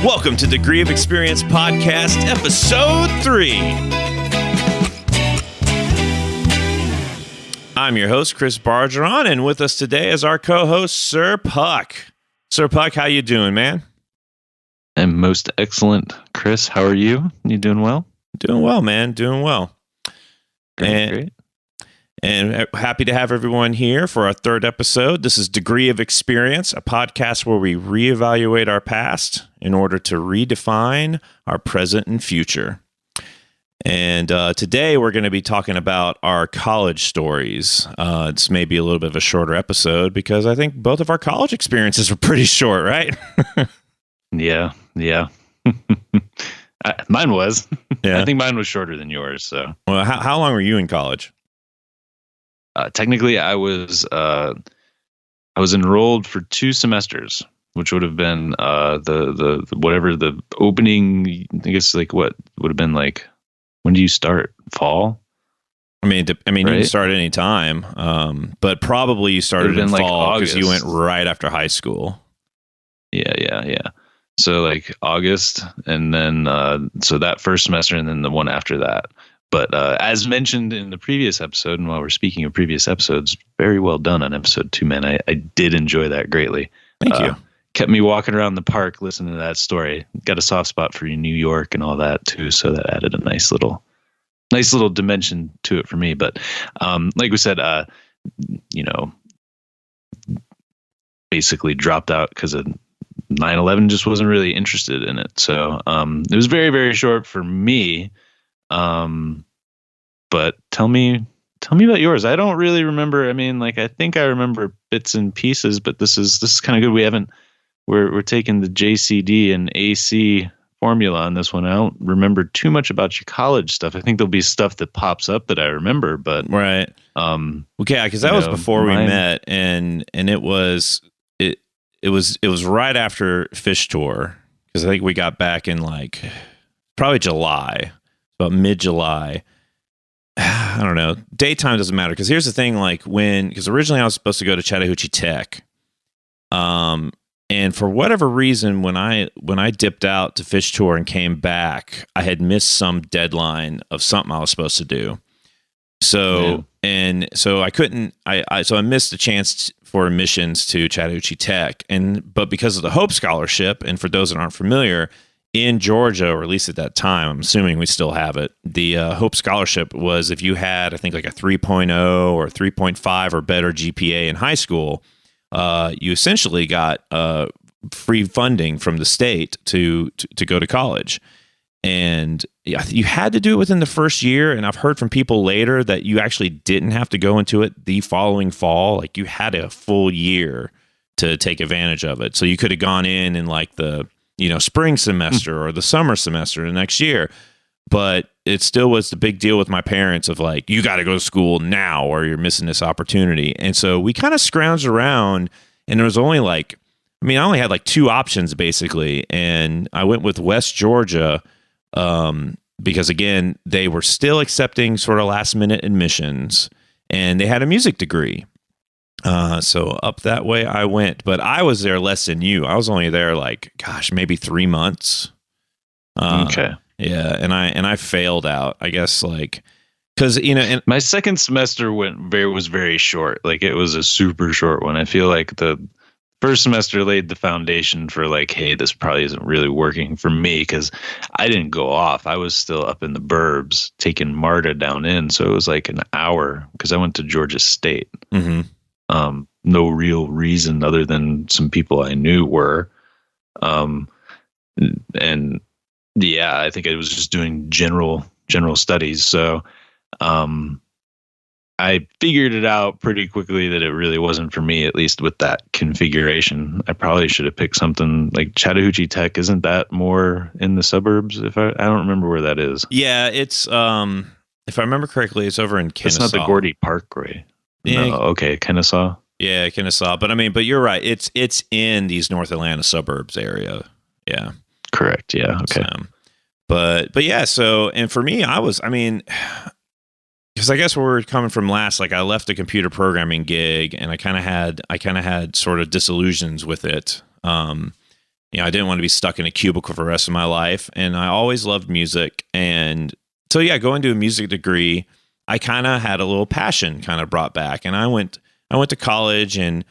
Welcome to Degree of Experience Podcast, Episode 3. I'm your host, Chris Bargeron, and with us today is our co-host, Sir Puck. Sir Puck, how you doing, man? I'm most excellent. Chris, how are you? You doing well? Doing well, man. Doing well. Great. And happy to have everyone here for our third episode. This is Degree of Experience, a podcast where we reevaluate our past in order to redefine our present and future. And today we're going to be talking about our college stories. It's maybe a little bit of a shorter episode because I think both of our college experiences were pretty short, right? Yeah. Mine was. Yeah. I think mine was shorter than yours. So, well, how long were you in college? Technically, I was enrolled for 2 semesters, which would have been the whatever the opening. I guess like what would have been like. When do you start? Fall? I mean, right? You can start any time, but probably you started in fall because you went right after high school. Yeah. So like August, and then so that first semester, and then the one after that. But as mentioned in the previous episode, and while we're speaking of previous episodes, very well done on episode 2, man. I did enjoy that greatly. Thank you. Kept me walking around the park listening to that story. Got a soft spot for New York and all that too, so that added a nice little dimension to it for me. But like we said, basically dropped out because of 9/11. Just wasn't really interested in it. So it was very, very short for me. But tell me about yours. I don't really remember. I mean, like, I think I remember bits and pieces, but this is kind of good. We're taking the JCD and AC formula on this one. I don't remember too much about your college stuff. I think there'll be stuff that pops up that I remember, but right. Okay, because that was before we met, and it was right after Fish Tour, because I think we got back in like probably July. About mid-July. I don't know. Daytime doesn't matter, because here's the thing, because originally I was supposed to go to Chattahoochee Tech. And for whatever reason, when I dipped out to Fish Tour and came back, I had missed some deadline of something I was supposed to do. So, and so I couldn't, so I missed the chance for admissions to Chattahoochee Tech. But because of the Hope Scholarship, and for those that aren't familiar, in Georgia, or at least at that time, I'm assuming we still have it, the Hope Scholarship was if you had, I think, like a 3.0 or 3.5 or better GPA in high school, you essentially got free funding from the state to go to college. And you had to do it within the first year, and I've heard from people later that you actually didn't have to go into it the following fall. Like, you had a full year to take advantage of it. So you could have gone in like the spring semester or the summer semester the next year. But it still was the big deal with my parents of like, you got to go to school now or you're missing this opportunity. And so we kind of scrounged around, and there was only I only had like 2 options basically. And I went with West Georgia because, again, they were still accepting sort of last minute admissions, and they had a music degree. So up that way I went, but I was there less than you. I was only there maybe 3 months. Okay. Yeah. And I failed out, I guess, cause and my second semester was very short. Like, it was a super short one. I feel like the first semester laid the foundation for hey, this probably isn't really working for me, because I didn't go off. I was still up in the burbs taking MARTA down in. So it was like an hour, because I went to Georgia State. Mm-hmm. No real reason other than some people I knew were, and yeah, I think I was just doing general studies. So, I figured it out pretty quickly that it really wasn't for me, at least with that configuration. I probably should have picked something like Chattahoochee Tech. Isn't that more in the suburbs? I don't remember where that is. Yeah, it's, if I remember correctly, it's over in Kennesaw. It's not the Gordy Parkway. Yeah. No, okay, Kennesaw. Yeah, Kennesaw. But you're right. It's in these North Atlanta suburbs area. Yeah. Correct. Yeah. Okay. But yeah. So, and for me, because I guess where we're coming from last, I left a computer programming gig, and I kind of had sort of disillusions with it. I didn't want to be stuck in a cubicle for the rest of my life. And I always loved music. And so, going to a music degree, I kind of had a little passion kind of brought back. And I went to college and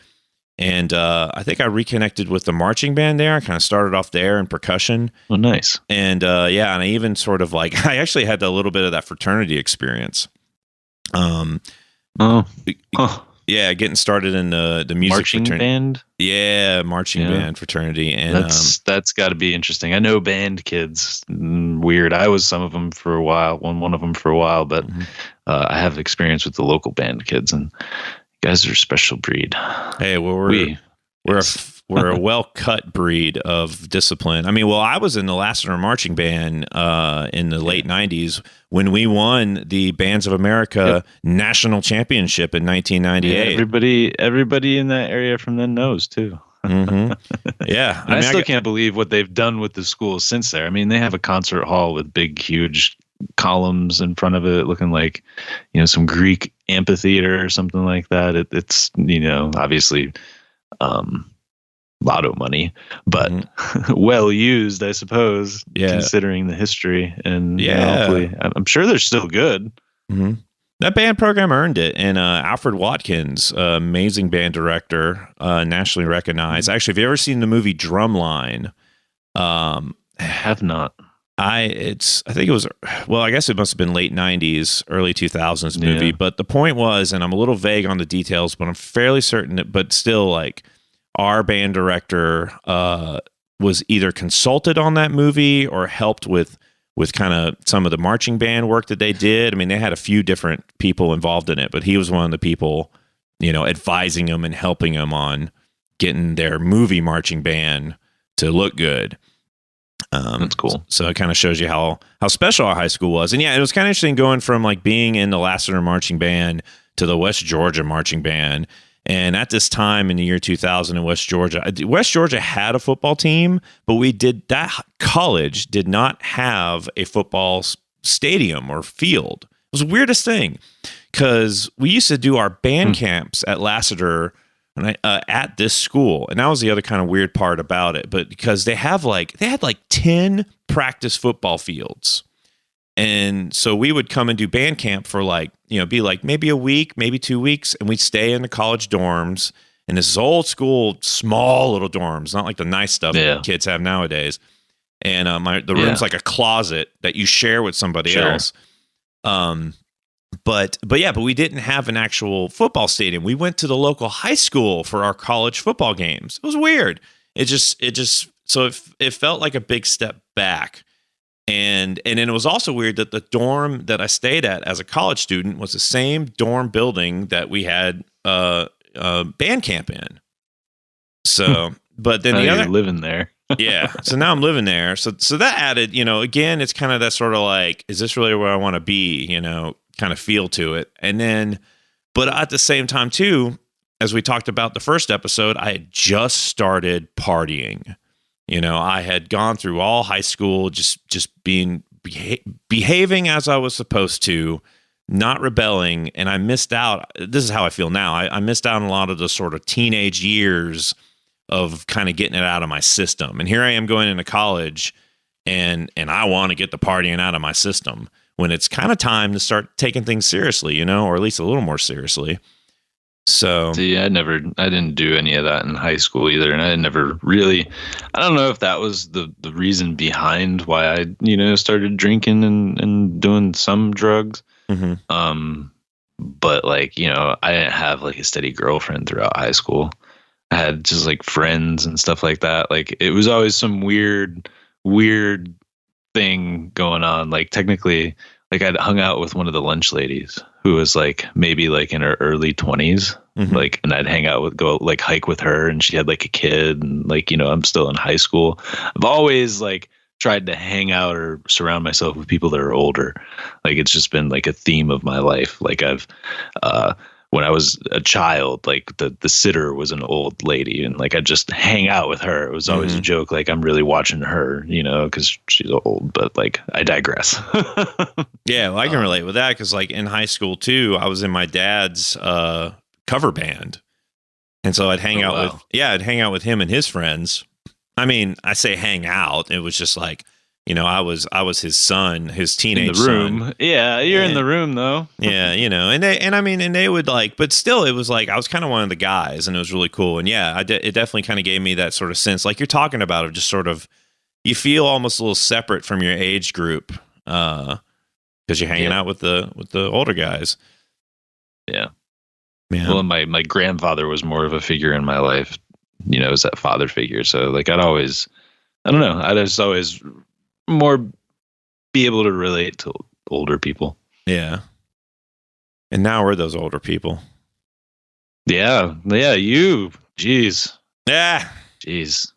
I think I reconnected with the marching band there. I kind of started off there in percussion. Oh, nice. And and I even sort of I actually had a little bit of that fraternity experience. Yeah, getting started in the music marching band. Yeah, marching band fraternity, and that's got to be interesting. I know band kids. Weird. I was some of them for a while. One of them for a while, but I have experience with the local band kids, and you guys are a special breed. Hey, well, we're a well-cut breed of discipline. I mean, I was in the Lassiter marching band in the late 90s when we won the Bands of America National Championship in 1998. Everybody in that area from then knows, too. Yeah. I still can't believe what they've done with the school since there. I mean, they have a concert hall with big, huge columns in front of it looking like, some Greek amphitheater or something like that. It's obviously... lotto money, but well used, I suppose, considering the history. And hopefully, I'm sure they're still good. That band program earned it. And Alfred Watkins, amazing band director, nationally recognized. Actually, have you ever seen the movie Drumline? I have not. I think it was, I guess it must have been late 90s, early 2000s movie. But the point was, and I'm a little vague on the details, but I'm fairly certain but still our band director was either consulted on that movie or helped with kind of some of the marching band work that they did. I mean, they had a few different people involved in it, but he was one of the people, advising them and helping them on getting their movie marching band to look good. That's cool. So it kind of shows you how special our high school was. And it was kind of interesting going from being in the Lassiter marching band to the West Georgia marching band. And at this time in the year 2000 in West Georgia had a football team, but that college did not have a football stadium or field. It was the weirdest thing because we used to do our band camps at Lassiter at this school. And that was the other kind of weird part about it. But because they had 10 practice football fields. And so we would come and do band camp for be maybe a week, maybe 2 weeks, and we'd stay in the college dorms. And this is old school, small little dorms, not like the nice stuff that kids have nowadays. And the room's like a closet that you share with somebody else. But we didn't have an actual football stadium. We went to the local high school for our college football games. It was weird. It felt like a big step back. And then it was also weird that the dorm that I stayed at as a college student was the same dorm building that we had band camp in. So, but then the other living there. So now I'm living there. So that added, again, it's kind of that sort of is this really where I want to be? Kind of feel to it. And then, but at the same time too, as we talked about the first episode, I had just started partying. I had gone through all high school, just behaving as I was supposed to, not rebelling, and I missed out. This is how I feel now. I missed out on a lot of the sort of teenage years of kind of getting it out of my system. And here I am going into college, and I want to get the partying out of my system when it's kind of time to start taking things seriously, or at least a little more seriously. So see, I didn't do any of that in high school either. And I never really, I don't know if that was the reason behind why I, started drinking and doing some drugs. But I didn't have a steady girlfriend throughout high school. I had just friends and stuff like that. It was always some weird thing going on. Technically, I'd hung out with one of the lunch ladies who was maybe in her early 20s. And I'd hang out go hike with her, and she had a kid, and I'm still in high school. I've always tried to hang out or surround myself with people that are older. It's just been a theme of my life. I've when I was a child, the sitter was an old lady, and I'd just hang out with her. It was always a joke, I'm really watching her, because she's old. But I digress. Yeah, well, I can relate with that because in high school too, I was in my dad's cover band, and so I'd hang out with him and his friends. I mean, I say hang out. It was just like, I was his son, his teenage in the room. son. Yeah, you're in the room though. Yeah, and they would like, but still, it was like I was kind of one of the guys, and it was really cool. And yeah, it definitely kind of gave me that sort of sense, like you're talking about, of just sort of you feel almost a little separate from your age group because you're hanging out with the older guys. Yeah. Man. Well, my grandfather was more of a figure in my life. As that father figure. So like I'd just always more be able to relate to older people. Yeah. And now we're those older people. Yeah. You. Jeez. Yeah. Jeez.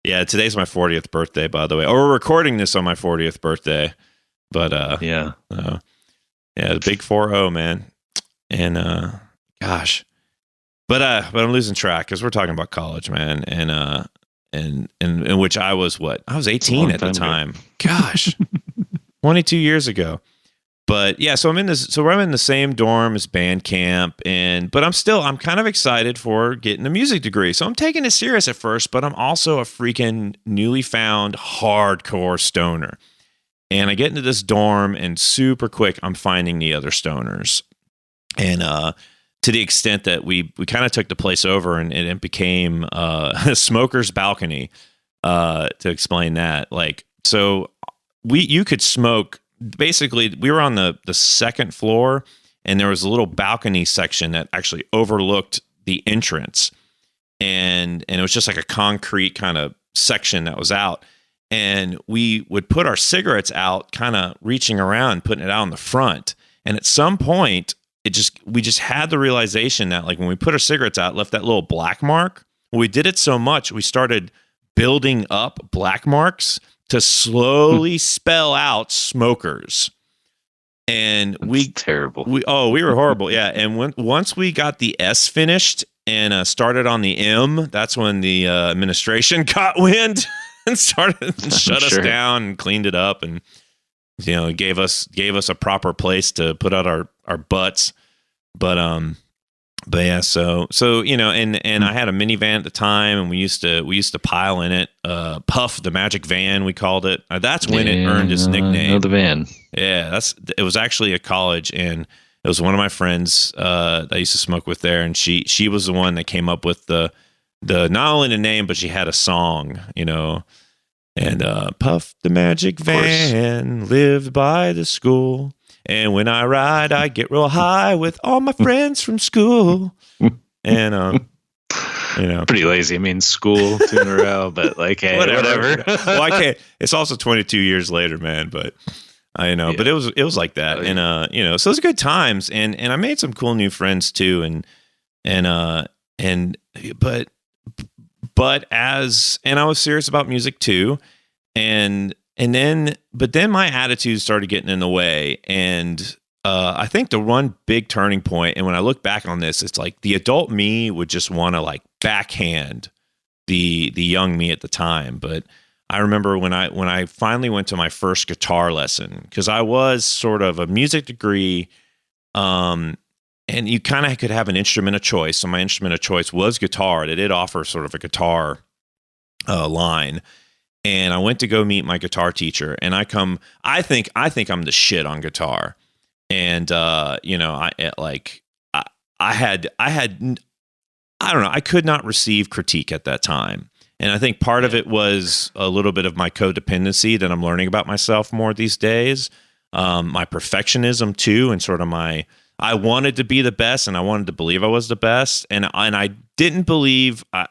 Yeah. Today's my 40th birthday, by the way. Or we're recording this on my 40th birthday. But yeah, the big 40, man. And gosh. But I'm losing track because we're talking about college, man. And in which I was I was 18 at the time. Gosh. 22 years ago. But yeah, so I'm in the same dorm as band camp, but I'm kind of excited for getting a music degree. So I'm taking it serious at first, but I'm also a freaking newly found hardcore stoner. And I get into this dorm, and super quick, I'm finding the other stoners. And to the extent that we kind of took the place over, and it became a smoker's balcony, to explain that. Like, so you could smoke. Basically, we were on the second floor, and there was a little balcony section that actually overlooked the entrance. And it was just like a concrete kind of section that was out. And we would put our cigarettes out, kind of reaching around, putting it out in the front. And at some point, we just had the realization that, like, when we put our cigarettes out, left that little black mark. When we did it so much, we started building up black marks to slowly spell out smokers. And terrible. We were horrible. Yeah. And once we got the S finished and started on the M, that's when the administration caught wind and started and shut us down and cleaned it up, and gave us a proper place to put out our butts. But yeah, so and I had a minivan at the time, and we used to pile in it. Puff the Magic Van, we called it. That's when it earned its nickname. I know the van. Yeah, it was actually a college, and it was one of my friends that I used to smoke with there, and she was the one that came up with the not only the name, but she had a song, and Puff the Magic Van lived by the school. And when I ride, I get real high with all my friends from school. And, pretty lazy. I mean, school 2 in a row, but like, hey, whatever. Well, I can't. It's also 22 years later, man. But I know. Yeah. But it was like that, and so it was good times, and I made some cool new friends too, but I was serious about music too, but then my attitude started getting in the way. And I think the one big turning point, and when I look back on this, it's like the adult me would just want to like backhand the young me at the time. But I remember when I finally went to my first guitar lesson, because I was sort of a music degree, and you kind of could have an instrument of choice. So my instrument of choice was guitar. They did offer sort of a guitar line. And I went to go meet my guitar teacher, and I think I'm the shit on guitar. And I don't know, I could not receive critique at that time. And I think part of it was a little bit of my codependency that I'm learning about myself more these days. My perfectionism too, and sort of I wanted to be the best, and I wanted to believe I was the best. And I didn't believe, I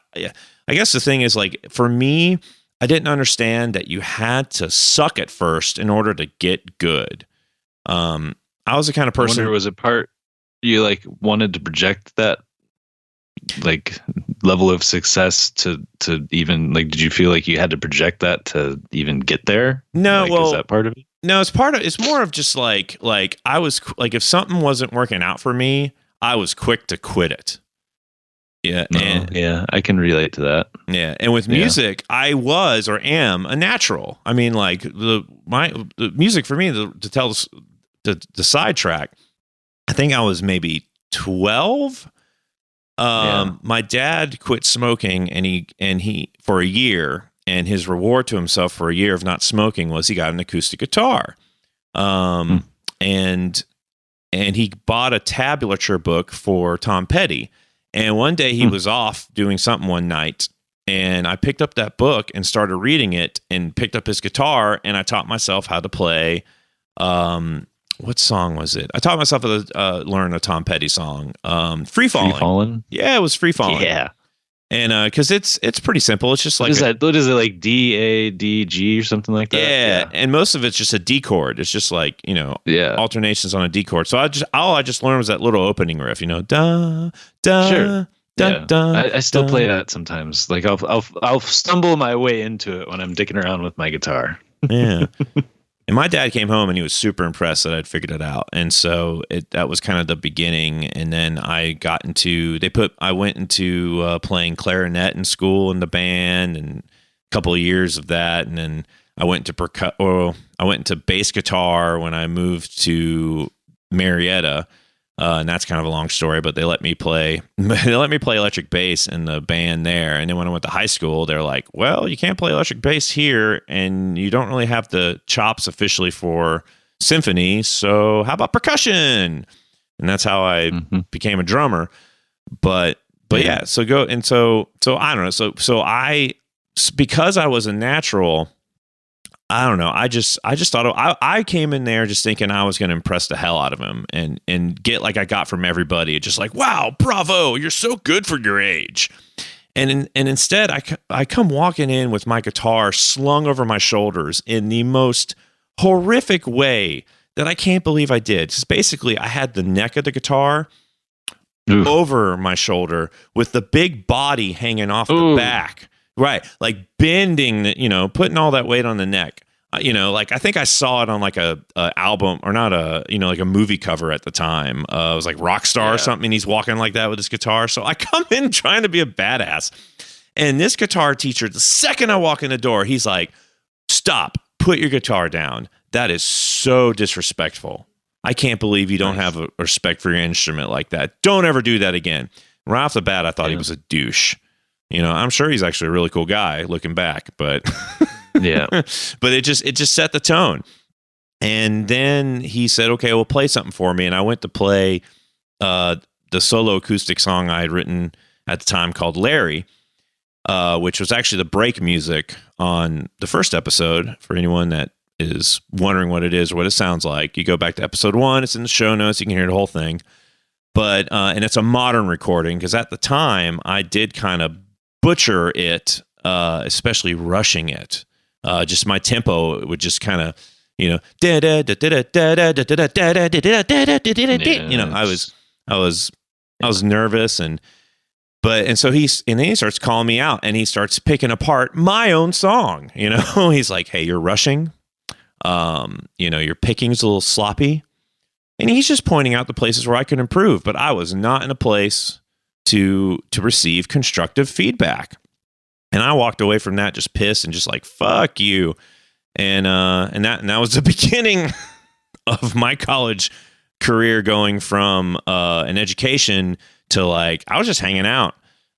guess the thing is, like, for me, I didn't understand that you had to suck at first in order to get good. I was the kind of person. I wonder, was it part you like wanted to project that like level of success to even like, did you feel like you had to project that to even get there? No, like, is that part of it? No, it's more of just like I was like, if something wasn't working out for me, I was quick to quit it. Yeah. Yeah, I can relate to that. Yeah. And with music, I was or am a natural. I mean, like the music for me to tell the sidetrack, I think I was maybe 12. My dad quit smoking, and he for a year, and his reward to himself for a year of not smoking was he got an acoustic guitar. And he bought a tablature book for Tom Petty. And one day he was off doing something one night, and I picked up that book and started reading it, and picked up his guitar, and I taught myself how to play. What song was it? I taught myself how to learn a Tom Petty song. Free Falling. Free Falling? Yeah, it was Free Falling. Yeah. And because it's pretty simple. It's just like what is it like D A D G or something like that? Yeah, and most of it's just a D chord. It's just like alternations on a D chord. So all I just learned was that little opening riff. Da da. Sure. Da, da, I still play that sometimes. Like I'll stumble my way into it when I'm dicking around with my guitar. Yeah. And my dad came home and he was super impressed that I'd figured it out. And so that was kind of the beginning. And then I went into playing clarinet in school in the band, and a couple of years of that. And then I went into bass guitar when I moved to Marietta. And that's kind of a long story, but they let me play electric bass in the band there. And then when I went to high school, they're like, well, you can't play electric bass here, and you don't really have the chops officially for symphony. So how about percussion? And that's how I became a drummer. But yeah, so I don't know. So because I was a natural, I don't know. I just thought I came in there just thinking I was going to impress the hell out of him and get like I got from everybody. Just like, wow, bravo, you're so good for your age. And instead, I come walking in with my guitar slung over my shoulders in the most horrific way that I can't believe I did. Just basically, I had the neck of the guitar over my shoulder with the big body hanging off the back. Right, like bending, putting all that weight on the neck. Like I think I saw it on like a album, or not like a movie cover at the time. It was like Rockstar or something, and he's walking like that with his guitar. So I come in trying to be a badass, and this guitar teacher, the second I walk in the door, he's like, "Stop! Put your guitar down. That is so disrespectful. I can't believe you don't have a respect for your instrument like that. Don't ever do that again." Right off the bat, I thought he was a douche. I'm sure he's actually a really cool guy looking back, but yeah, but it just set the tone. And then he said, okay, well, play something for me. And I went to play the solo acoustic song I had written at the time called Larry, which was actually the break music on the first episode. For anyone that is wondering what it is or what it sounds like, you go back to episode 1. It's in the show notes. You can hear the whole thing. But and it's a modern recording, because at the time I did kind of butcher it, especially rushing it. Just my tempo would just kind of, I was nervous, and so then he starts calling me out, and he starts picking apart my own song. He's like, "Hey, you're rushing. Your picking's a little sloppy." And he's just pointing out the places where I could improve, but I was not in a place to receive constructive feedback. And I walked away from that just pissed and just like, fuck you. And that was the beginning of my college career, going from an education to like, I was just hanging out.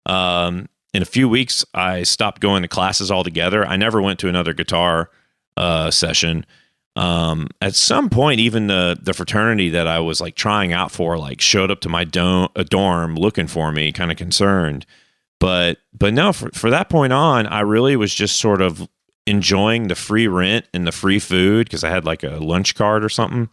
In a few weeks, I stopped going to classes altogether. I never went to another guitar session. At some point, even the fraternity that I was like trying out for, like showed up to my dorm looking for me, kind of concerned. But no, for that point on, I really was just sort of enjoying the free rent and the free food, because I had like a lunch card or something,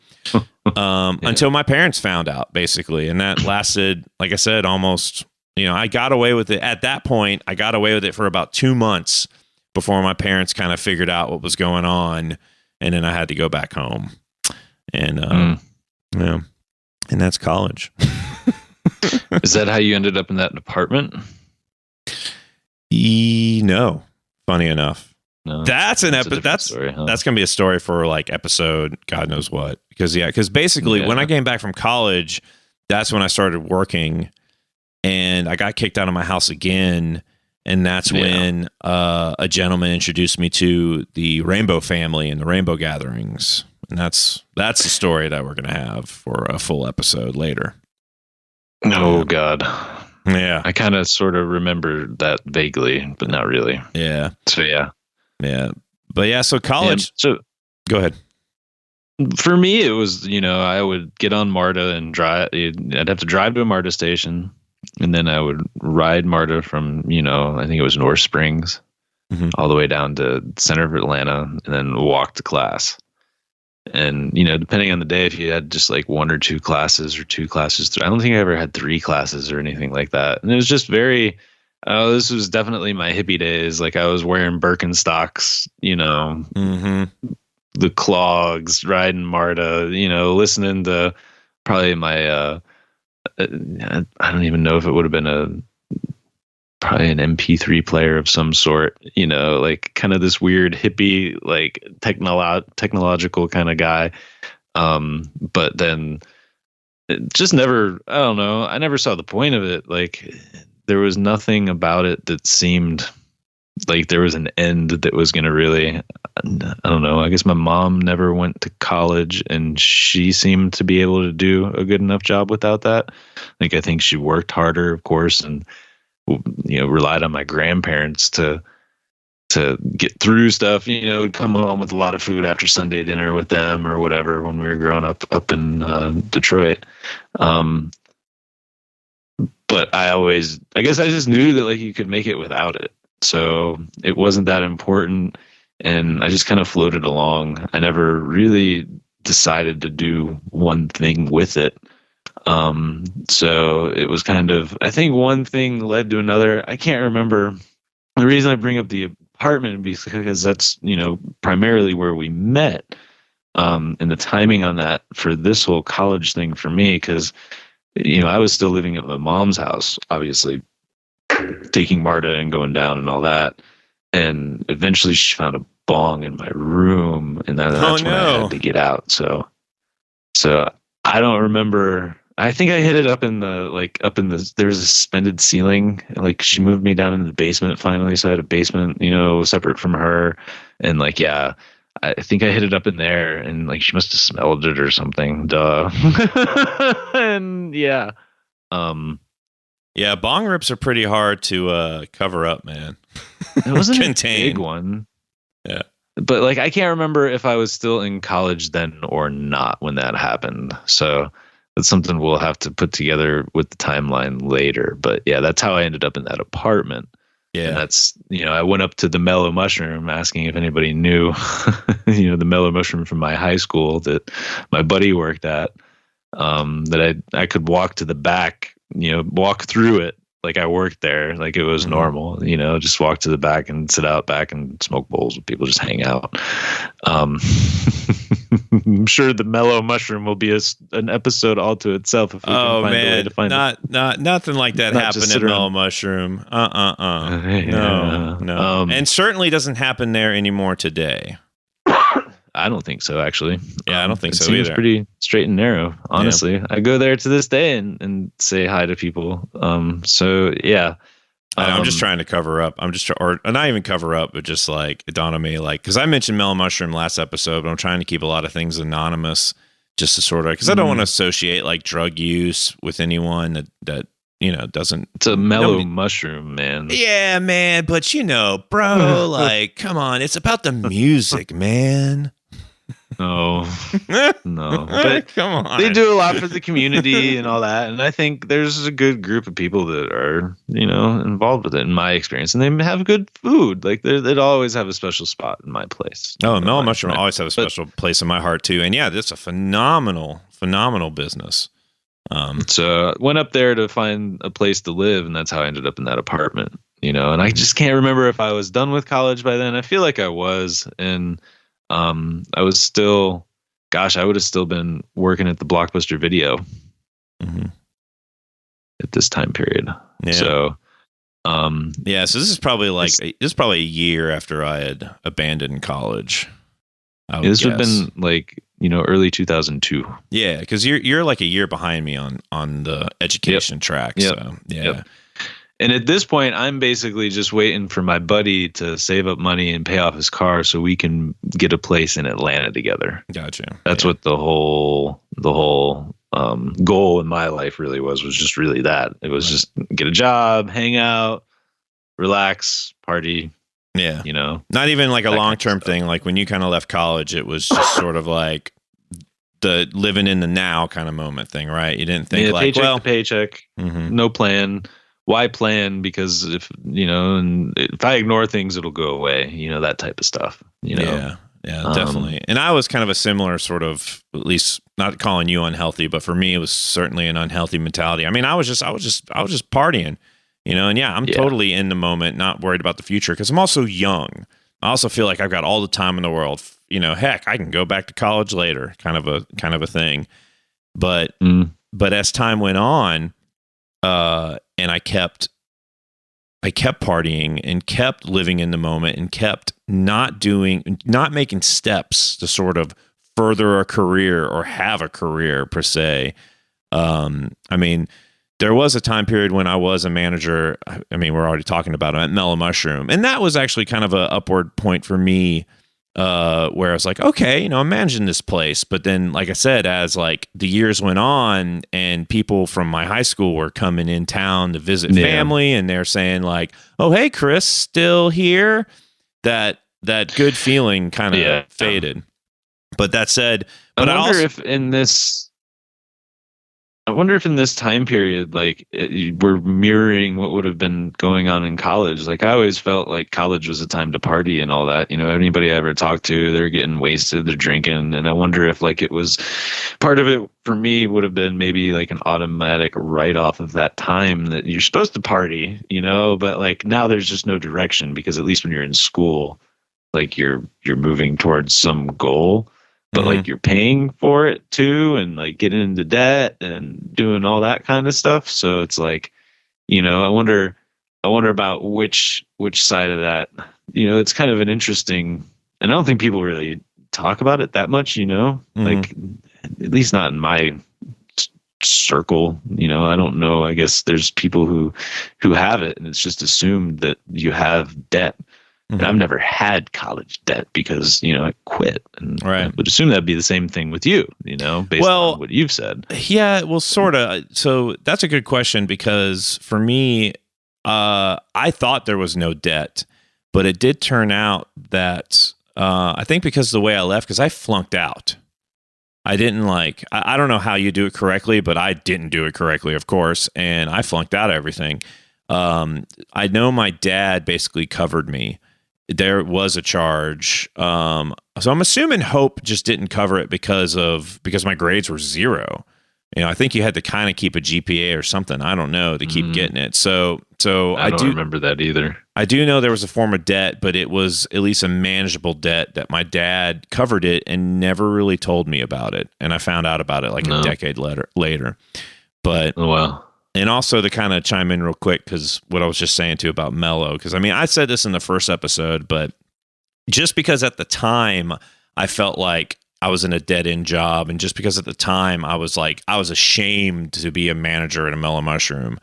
until my parents found out, basically. And that lasted, like I said, almost, I got away with it. At that point, I got away with it for about 2 months before my parents kind of figured out what was going on. And then I had to go back home, and and that's college. Is that how you ended up in that apartment? No, funny enough, no. That's story, huh? That's gonna be a story for like episode God knows what. Because basically when I came back from college, that's when I started working, and I got kicked out of my house again. And that's when a gentleman introduced me to the Rainbow family and the Rainbow gatherings. And that's the story that we're going to have for a full episode later. Oh, God. Yeah. I kind of sort of remember that vaguely, but not really. Yeah. So yeah. But yeah, so college. So go ahead. For me, it was, I would get on MARTA and drive. I'd have to drive to a MARTA station, and then I would ride MARTA from, I think it was North Springs, all the way down to center of Atlanta, and then walk to class. And, depending on the day, if you had just like one or two classes or two classes, I don't think I ever had three classes or anything like that. And it was just very, this was definitely my hippie days. Like I was wearing Birkenstocks, the clogs, riding MARTA, listening to probably my, I don't even know if it would have been probably an MP3 player of some sort, like kind of this weird hippie, like technological kind of guy. But then it just never, I don't know. I never saw the point of it. Like there was nothing about it that seemed like there was an end that was going to really, I don't know. I guess my mom never went to college and she seemed to be able to do a good enough job without that. Like, I think she worked harder, of course, and, relied on my grandparents to get through stuff, come home with a lot of food after Sunday dinner with them or whatever when we were growing up in Detroit. But I guess I just knew that like you could make it without it. So it wasn't that important. And I just kind of floated along. I never really decided to do one thing with it. So it was kind of, I think one thing led to another. I can't remember. The reason I bring up the apartment is because that's, primarily where we met. And the timing on that for this whole college thing for me, because, I was still living at my mom's house, obviously, taking MARTA and going down and all that. And eventually she found a bong in my room, and that's when I had to get out. So I don't remember. I think I hit it up in the there was a suspended ceiling. Like she moved me down into the basement finally. So I had a basement, separate from her. And like, yeah, I think I hit it up in there, and like she must have smelled it or something. Duh. And yeah. Yeah, bong rips are pretty hard to cover up, man. It wasn't a big one. Yeah. But like I can't remember if I was still in college then or not when that happened. So that's something we'll have to put together with the timeline later. But yeah, that's how I ended up in that apartment. Yeah. And that's, I went up to the Mellow Mushroom asking if anybody knew, the Mellow Mushroom from my high school that my buddy worked at, that I could walk to the back, walk through it like I worked there, like it was normal, just walk to the back and sit out back and smoke bowls with people, just hang out. I'm sure the Mellow Mushroom will be an episode all to itself if we can find a way to find it. Nothing like that happened at Mellow Mushroom. No. And certainly doesn't happen there anymore today. I don't think so, actually. Yeah, I don't think so either. It seems either. pretty straight and narrow, honestly. Yeah. I go there to this day and say hi to people. So yeah. I'm just trying to cover up. Or not even cover up, but just like it dawned on me, like, because I mentioned Mellow Mushroom last episode, but I'm trying to keep a lot of things anonymous, just to sort of, because I don't want to associate like drug use with anyone that doesn't. It's a mellow mushroom, man. Yeah, man. But bro, like, come on, it's about the music, man. No. But come on. They do a lot for the community and all that. And I think there's a good group of people that are, involved with it in my experience. And they have good food. Like they'd always have a special spot in my place. Oh, Mellow Mushroom always have a special place in my heart too. And yeah, that's a phenomenal business. So I went up there to find a place to live, and that's how I ended up in that apartment, and I just can't remember if I was done with college by then. I feel like I was. And I was still, I would have still been working at the Blockbuster Video at this time period. Yeah. So, so this is probably a year after I had abandoned college. This would have been like, early 2002. Yeah. Cause you're like a year behind me on the education track. Yep. So yeah. Yep. And at this point, I'm basically just waiting for my buddy to save up money and pay off his car so we can get a place in Atlanta together. Gotcha. That's what the whole goal in my life really was just really that. It was just get a job, hang out, relax, party. Yeah. Not even like a long-term thing. Like when you kind of left college, it was just sort of like the living in the now kind of moment thing, right? You didn't think like, paycheck to paycheck, no plan. Why plan? Because if I ignore things, it'll go away. That type of stuff. Yeah, definitely. And I was kind of a similar sort of, at least not calling you unhealthy, but for me, it was certainly an unhealthy mentality. I mean, I was just partying, and I'm totally in the moment, not worried about the future because I'm also young. I also feel like I've got all the time in the world. Heck, I can go back to college later, kind of a thing. But as time went on, and I kept partying and kept living in the moment and kept not making steps to sort of further a career or have a career per se. I mean, there was a time period when I was a manager. I mean, we're already talking about it at Mellow Mushroom. And that was actually kind of an upward point for me, where I was like, okay, I'm managing this place. But then, like I said, as like the years went on and people from my high school were coming in town to visit family and they're saying like, oh, hey, Chris, still here. That good feeling kind of faded. But that said, I wonder if in this time period, like we're mirroring what would have been going on in college. Like I always felt like college was a time to party and all that. Anybody I ever talked to, they're getting wasted, they're drinking. And I wonder if like it was part of it for me would have been maybe like an automatic write off of that time that you're supposed to party, but like now there's just no direction because at least when you're in school, like you're moving towards some goal. But like you're paying for it too, and like getting into debt and doing all that kind of stuff. So it's like, I wonder about which side of that. It's kind of an interesting, and I don't think people really talk about it that much. Like at least not in my circle. I don't know. I guess there's people who have it, and it's just assumed that you have debt. And I've never had college debt because, I quit. And I would assume that'd be the same thing with you, based on what you've said. Yeah, well, sort of. So that's a good question because for me, I thought there was no debt, but it did turn out that I think because of the way I left, because I flunked out. I didn't I don't know how you do it correctly, but I didn't do it correctly, of course. And I flunked out everything. I know my dad basically covered me. There was a charge. So I'm assuming Hope just didn't cover it because my grades were 0. I think you had to kind of keep a GPA or something. I don't know to keep getting it. So I don't remember that either. I do know there was a form of debt, but it was at least a manageable debt that my dad covered it and never really told me about it. And I found out about it a decade later. But oh, wow. And also to kind of chime in real quick, because what I was just saying too about Mellow, because I mean, I said this in the first episode, but just because at the time I felt like I was in a dead end job, and just because at the time I was ashamed to be a manager at a Mellow Mushroom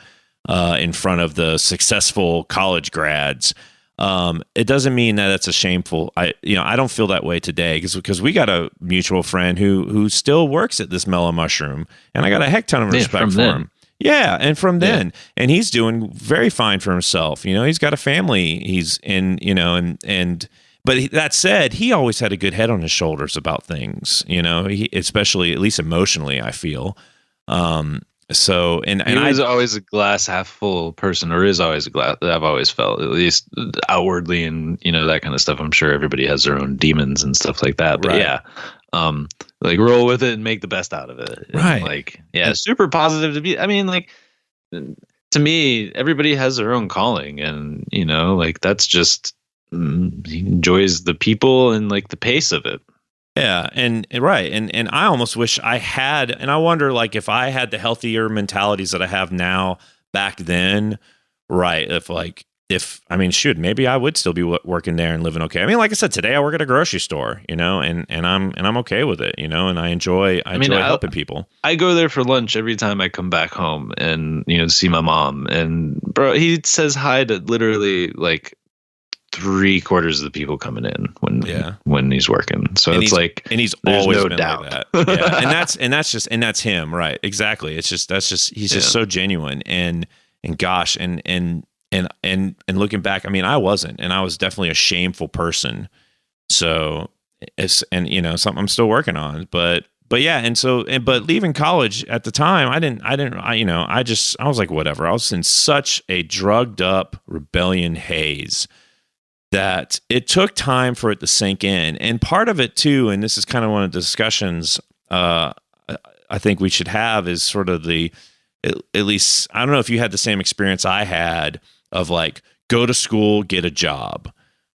in front of the successful college grads, it doesn't mean that it's a shameful. I don't feel that way today because we got a mutual friend who still works at this Mellow Mushroom, and I got a heck ton of respect for him. Yeah, and from then, and he's doing very fine for himself. He's got a family. He's in, but that said, he always had a good head on his shoulders about things. Especially at least emotionally, I feel. So he was always a glass half full person, or is always a glass. I've always felt, at least outwardly, and that kind of stuff. I'm sure everybody has their own demons and stuff like that. But roll with it and make the best out of it. Right. Super positive to be. I mean, to me, everybody has their own calling, and that's just he enjoys the people and the pace of it. Yeah, and I almost wish I had, and I wonder if I had the healthier mentalities that I have now back then, right? If maybe I would still be working there and living okay. I mean, like I said, today I work at a grocery store, and I'm okay with it, and I enjoy helping people. I go there for lunch every time I come back home and see my mom, and bro, he says hi to literally 3/4 of the people coming in when he's working. So and it's like, and he's there's always no been doubt. like that. Yeah. and that's him, right? Exactly. He's just so genuine and gosh, and looking back, I mean, I wasn't, and I was definitely a shameful person. So something I'm still working on, but yeah. But leaving college at the time, I was like, whatever. I was in such a drugged up rebellion haze that it took time for it to sink in. And part of it too, and this is kind of one of the discussions I think we should have, is sort of at least, I don't know if you had the same experience I had of like, go to school, get a job.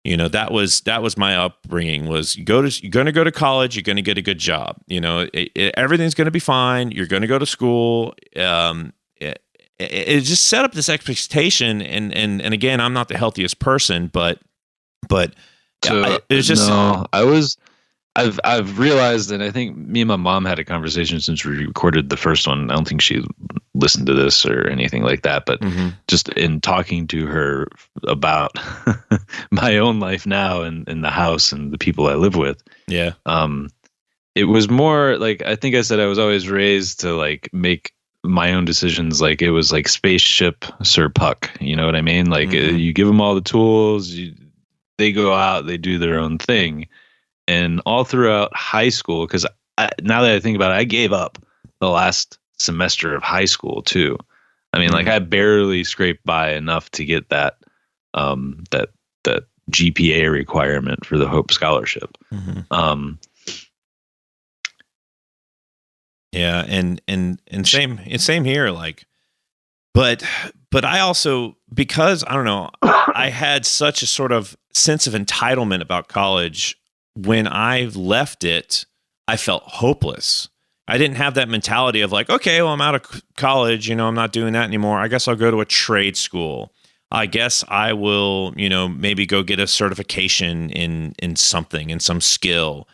That was my upbringing, was you're going to go to college, you're going to get a good job. Everything's going to be fine. You're going to go to school. It just set up this expectation. And again, I'm not the healthiest person, but it's just, no, I've realized, and I think me and my mom had a conversation since we recorded the first one. I don't think she listened to this or anything like that, but just in talking to her about my own life now and in the house and the people I live with. Yeah. It was more like, I think I said I was always raised to like make my own decisions. Like it was like Spaceship Sir Puck. You know what I mean? Like you give them all the tools, they go out, they do their own thing. And all throughout high school, because now that I think about it, I gave up the last semester of high school too. I mean, like I barely scraped by enough to get that that GPA requirement for the Hope Scholarship. Yeah, and same here. Like, but I also, because I don't know, I had such a sort of sense of entitlement about college. When I left it, I felt hopeless. I didn't have that mentality of like, okay, well, I'm out of college, I'm not doing that anymore. I guess I'll go to a trade school. I guess I will, maybe go get a certification in something, in some skill,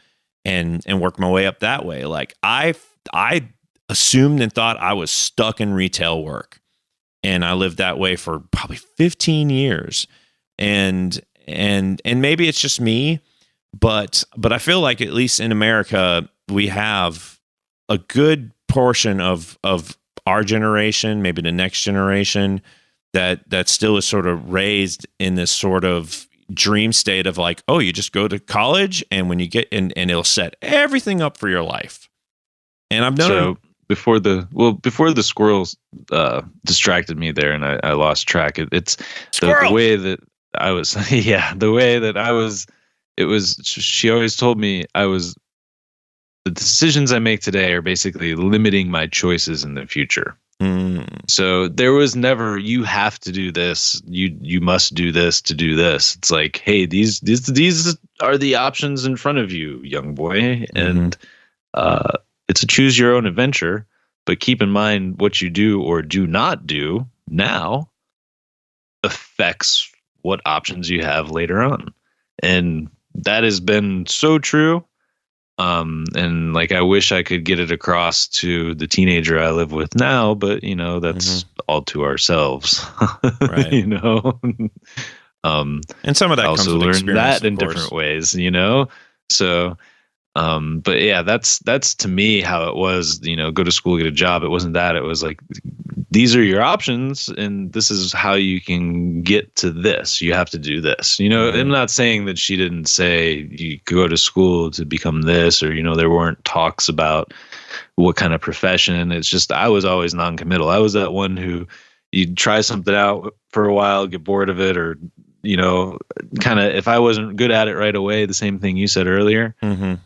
and work my way up that way. Like I assumed and thought I was stuck in retail work, and I lived that way for probably 15 years. And maybe it's just me. But I feel like, at least in America, we have a good portion of our generation, maybe the next generation, that still is sort of raised in this sort of dream state of like, oh, you just go to college, and when you get in, and it'll set everything up for your life. And I've known. So before the squirrels distracted me there, and I lost track. It's the way that I was. The way that I was. It was, she always told me the decisions I make today are basically limiting my choices in the future. So there was never, you have to do this. You must do this to do this. It's like, hey, these are the options in front of you, young boy. And it's a choose your own adventure, but keep in mind what you do or do not do now affects what options you have later on. And that has been so true. And like, I wish I could get it across to the teenager I live with now, but that's all to ourselves, right? And some of that also comes with learn experience, that in different ways, so, but yeah, that's to me how it was, go to school, get a job. It wasn't that. It was like, these are your options, and this is how you can get to this. You have to do this. I'm not saying that she didn't say you go to school to become this, or, there weren't talks about what kind of profession. It's just, I was always non-committal. I was that one who you'd try something out for a while, get bored of it, or, kind of, if I wasn't good at it right away, the same thing you said earlier,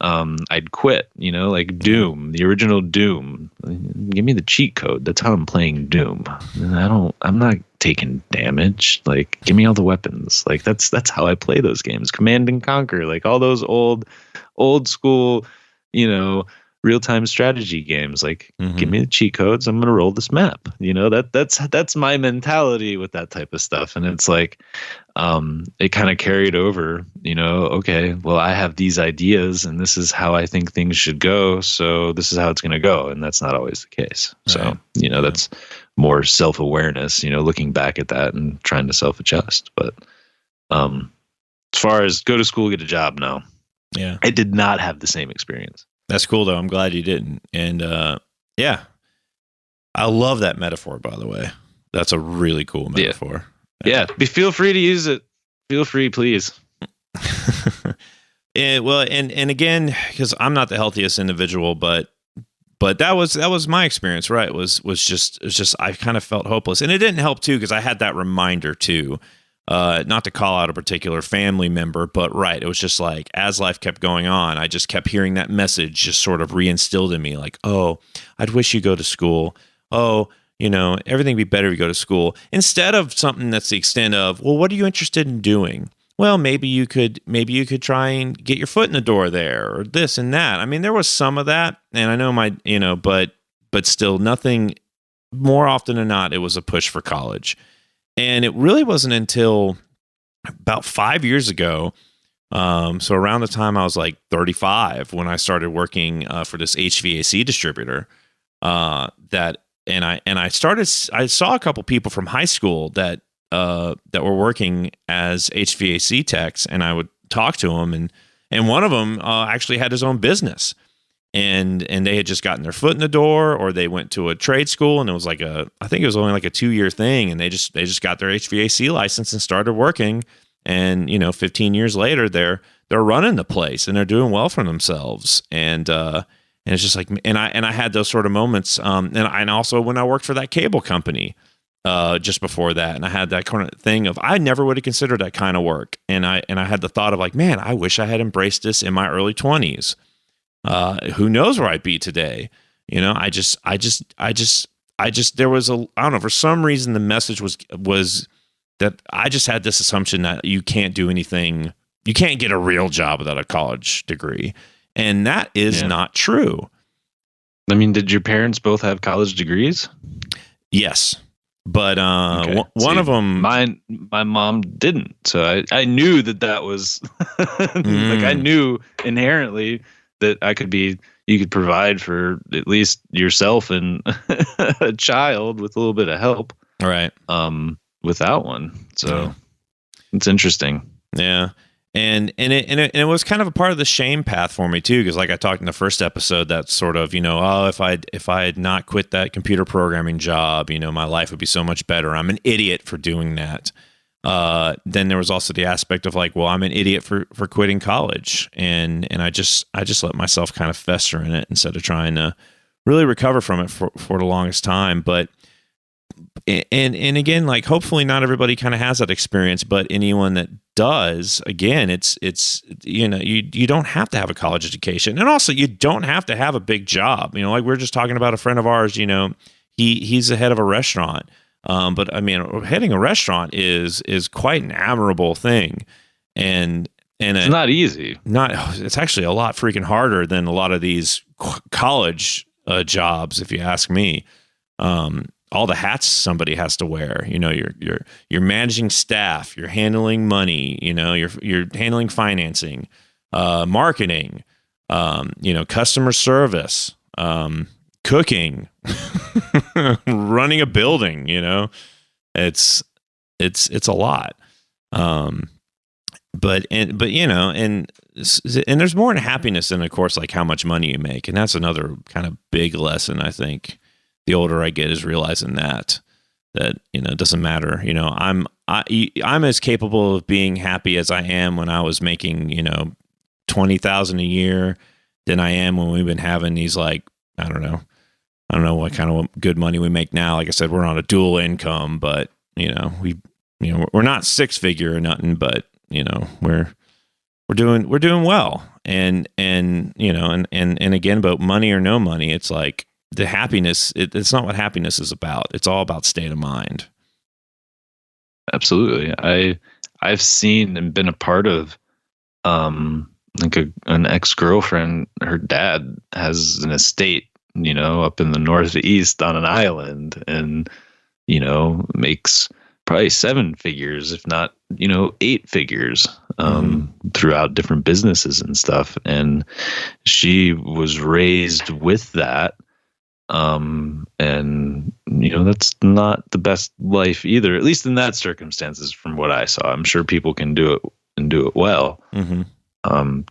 I'd quit, like Doom, the original Doom. Give me the cheat code. That's how I'm playing Doom. I'm not taking damage. Like, give me all the weapons. Like, that's how I play those games. Command and Conquer, like all those old school, real-time strategy games. Like, give me the cheat codes. I'm going to roll this map. That's my mentality with that type of stuff. And it's like, it kind of carried over, okay, well, I have these ideas and this is how I think things should go. So this is how it's going to go. And that's not always the case. So, that's more self-awareness, looking back at that and trying to self-adjust. But, as far as go to school, get a job, no. Yeah. I did not have the same experience. That's cool, though. I'm glad you didn't. And yeah, I love that metaphor, by the way. That's a really cool metaphor. Yeah. Feel free to use it. Feel free, please. And again, because I'm not the healthiest individual, but that was my experience, right? Was just I kind of felt hopeless, and it didn't help too because I had that reminder too, not to call out a particular family member, but right, it was just like as life kept going on, I just kept hearing that message just sort of reinstilled in me, like, oh, I'd wish you go to school. Oh, everything would be better if you go to school, instead of something that's the extent of, well, what are you interested in doing? Well, maybe you could try and get your foot in the door there, or this and that. I mean, there was some of that, and I know but still nothing. More often than not, it was a push for college, and it really wasn't until about 5 years ago. So around the time I was like 35, when I started working for this HVAC distributor, I saw a couple people from high school that were working as HVAC techs, and I would talk to them, and one of them actually had his own business, and they had just gotten their foot in the door, or they went to a trade school, and it was I think it was only like a 2-year thing, and they just got their HVAC license and started working, and 15 years later they're running the place and they're doing well for themselves, and it's just like, and I had those sort of moments, and also when I worked for that cable company. Just before that, and I had that kind of thing of I never would have considered that kind of work, and I had the thought of like, man, I wish I had embraced this in my early 20s. Who knows where I'd be today? I just there was I don't know, for some reason the message was that I just had this assumption that you can't do anything, you can't get a real job without a college degree, and that is not true. I mean, did your parents both have college degrees? Yes. But one of them, my mom didn't. So I knew that was like, I knew inherently that you could provide for at least yourself and a child with a little bit of help. Right. Without one. So it's interesting. Yeah. And it was kind of a part of the shame path for me too, because like I talked in the first episode, that sort of, if I had not quit that computer programming job, my life would be so much better. I'm an idiot for doing that. Then there was also the aspect of like, well, I'm an idiot for quitting college, and I just let myself kind of fester in it instead of trying to really recover from it for the longest time. But and again, like, hopefully not everybody kind of has that experience, but anyone that does, again, it's you don't have to have a college education, and also you don't have to have a big job. Like we were just talking about a friend of ours, he's the head of a restaurant, but I mean, heading a restaurant is quite an admirable thing, and it's not easy. It's actually a lot freaking harder than a lot of these college jobs, if you ask me. All the hats somebody has to wear. You're managing staff, you're handling money, you're handling financing, marketing, customer service, cooking, running a building. It's a lot. But there's more in happiness than, of course, like how much money you make, and that's another kind of big lesson, I think. The older I get, is realizing that it doesn't matter. I'm as capable of being happy as I am when I was making $20,000 a year than I am when we've been having these, like, I don't know what kind of good money we make now. Like I said, we're on a dual income, but we're not 6-figure or nothing, but we're doing well. And again, about money or no money, it's like, the happiness, it's not what happiness is about. It's all about state of mind. Absolutely. I've seen and been a part of like an ex-girlfriend. Her dad has an estate, up in the Northeast on an island, and makes probably 7 figures, if not 8 figers, throughout different businesses and stuff. And she was raised with that. And that's not the best life either, at least in that circumstances, from what I saw. I'm sure people can do it and do it well. Mm-hmm.